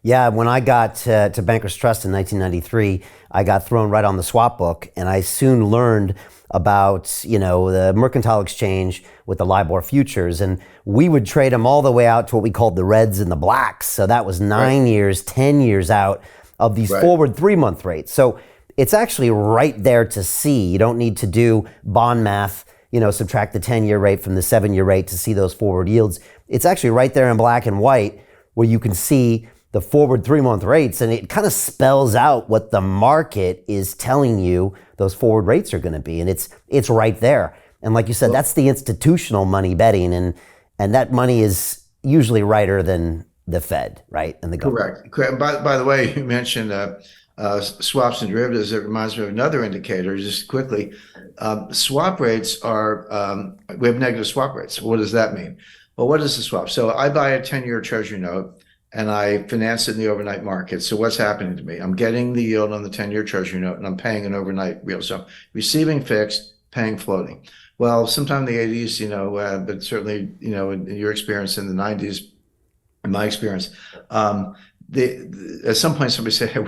Yeah, when I got to Bankers Trust in 1993, I got thrown right on the swap book, and I soon learned about, the mercantile exchange with the LIBOR futures, and we would trade them all the way out to what we called the reds and the blacks. So that was 9 years, 10 years out of these forward 3-month rates. So it's actually right there to see. You don't need to do bond math, subtract the 10-year rate from the 7-year rate to see those forward yields. It's actually right there in black and white where you can see the forward 3-month rates, and it kind of spells out what the market is telling you those forward rates are going to be. And it's right there. And like you said, that's the institutional money betting, and that money is usually righter than the Fed, right? And the government. Correct. By the way, you mentioned swaps and derivatives. It reminds me of another indicator, just quickly. Swap rates are, we have negative swap rates. What does that mean? Well, what is the swap? So I buy a 10-year treasury note and I finance it in the overnight market. So what's happening to me? I'm getting the yield on the 10-year treasury note and I'm paying an overnight yield. So receiving fixed, paying floating. Well, sometime in the 80s, but certainly, in your experience in the 90s, in my experience, at some point somebody said, hey,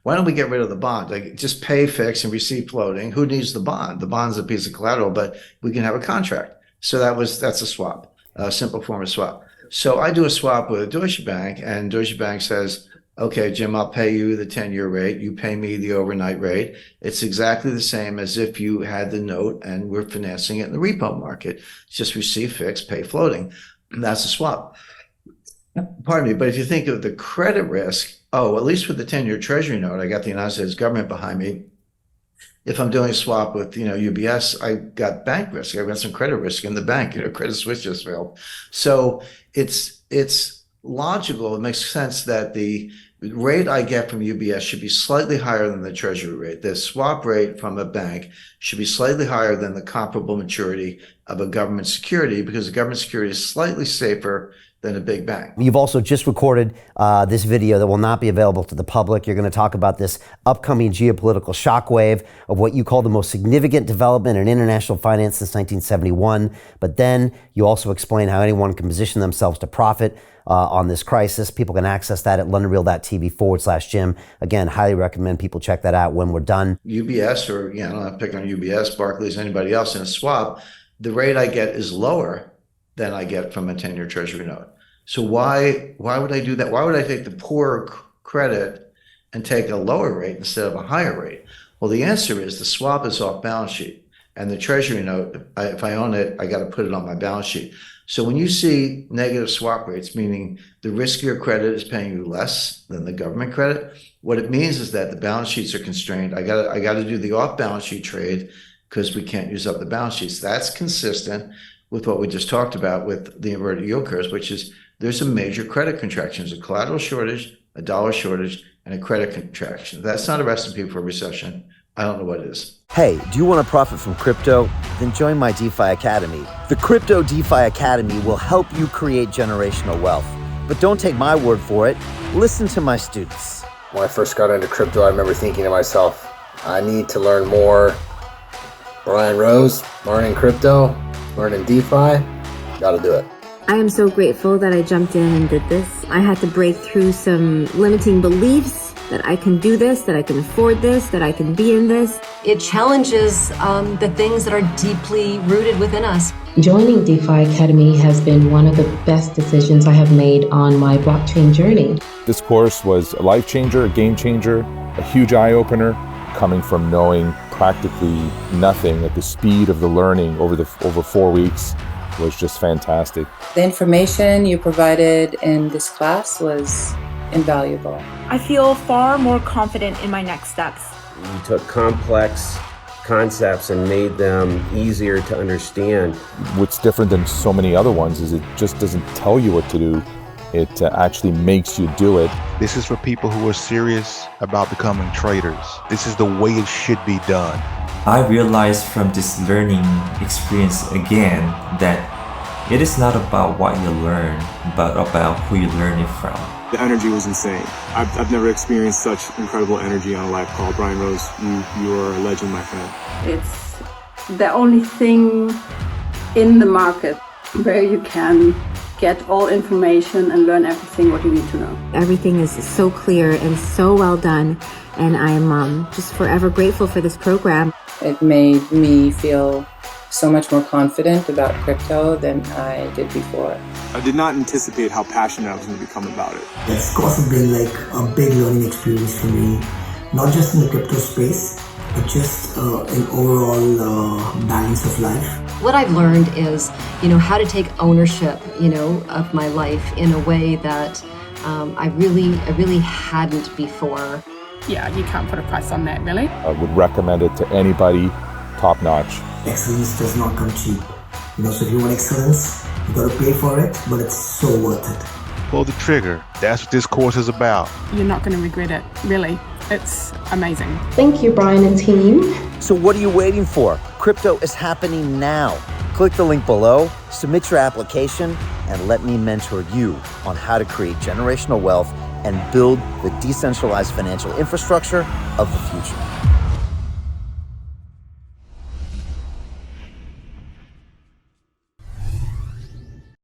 why don't we get rid of the bond? Like, just pay fixed and receive floating. Who needs the bond? The bond's a piece of collateral, but we can have a contract. So that's a swap, a simple form of swap. So I do a swap with Deutsche Bank, and Deutsche Bank says, okay, Jim, I'll pay you the 10-year rate. You pay me the overnight rate. It's exactly the same as if you had the note and we're financing it in the repo market. It's just receive fixed, pay floating. That's a swap. Pardon me, but if you think of the credit risk, at least with the 10-year treasury note, I got the United States government behind me. If I'm doing a swap with, UBS, I got bank risk. I've got some credit risk in the bank. Credit Suisse just failed. So it's logical. It makes sense that the rate I get from UBS should be slightly higher than the treasury rate. The swap rate from a bank should be slightly higher than the comparable maturity of a government security, because the government security is slightly safer than a big bank. You've also just recorded this video that will not be available to the public. You're going to talk about this upcoming geopolitical shockwave of what you call the most significant development in international finance since 1971. But then you also explain how anyone can position themselves to profit on this crisis. People can access that at londonreal.tv/Jim. Again, highly recommend people check that out when we're done. UBS, or I don't have to pick on UBS, Barclays, anybody else in a swap, the rate I get is lower than I get from a 10-year treasury note. So why would I do that? Why would I take the poorer credit and take a lower rate instead of a higher rate? Well, the answer is the swap is off balance sheet, and the treasury note, if I own it, I got to put it on my balance sheet. So when you see negative swap rates, meaning the riskier credit is paying you less than the government credit, what it means is that the balance sheets are constrained. I got to do the off balance sheet trade because we can't use up the balance sheets. That's consistent with what we just talked about with the inverted yield curves, which is there's a major credit contraction. There's a collateral shortage, a dollar shortage, and a credit contraction. That's not a recipe for a recession. I don't know what it is. Hey, do you want to profit from crypto? Then join my DeFi Academy. The Crypto DeFi Academy will help you create generational wealth. But don't take my word for it. Listen to my students. When I first got into crypto, I remember thinking to myself, I need to learn more. Brian Rose, learning crypto, learning DeFi, gotta do it. I am so grateful that I jumped in and did this. I had to break through some limiting beliefs that I can do this, that I can afford this, that I can be in this. It challenges the things that are deeply rooted within us. Joining DeFi Academy has been one of the best decisions I have made on my blockchain journey. This course was a life changer, a game changer, a huge eye-opener, coming from knowing practically nothing at the speed of the learning over 4 weeks was just fantastic. The information you provided in this class was invaluable. I feel far more confident in my next steps. You took complex concepts and made them easier to understand. What's different than so many other ones is it just doesn't tell you what to do. It actually makes you do it. This is for people who are serious about becoming traders. This is the way it should be done. I realized from this learning experience again that it is not about what you learn, but about who you learn it from. The energy was insane. I've never experienced such incredible energy on a live call. Brian Rose, you are a legend, my friend. It's the only thing in the market where you can get all information and learn everything what you need to know. Everything is so clear and so well done, and I'm just forever grateful for this program. It made me feel so much more confident about crypto than I did before. I did not anticipate how passionate I was going to become about it. It's of course been like a big learning experience for me, not just in the crypto space, but just an overall balance of life. What I've learned is, how to take ownership, of my life in a way that I really hadn't before. Yeah, you can't put a price on that, really. I would recommend it to anybody, top notch. Excellence does not come cheap. So if you want excellence, you gotta pay for it, but it's so worth it. Pull the trigger. That's what this course is about. You're not going to regret it, really. It's amazing. Thank you, Brian and team. So what are you waiting for? Crypto is happening now. Click the link below, submit your application, and let me mentor you on how to create generational wealth and build the decentralized financial infrastructure of the future.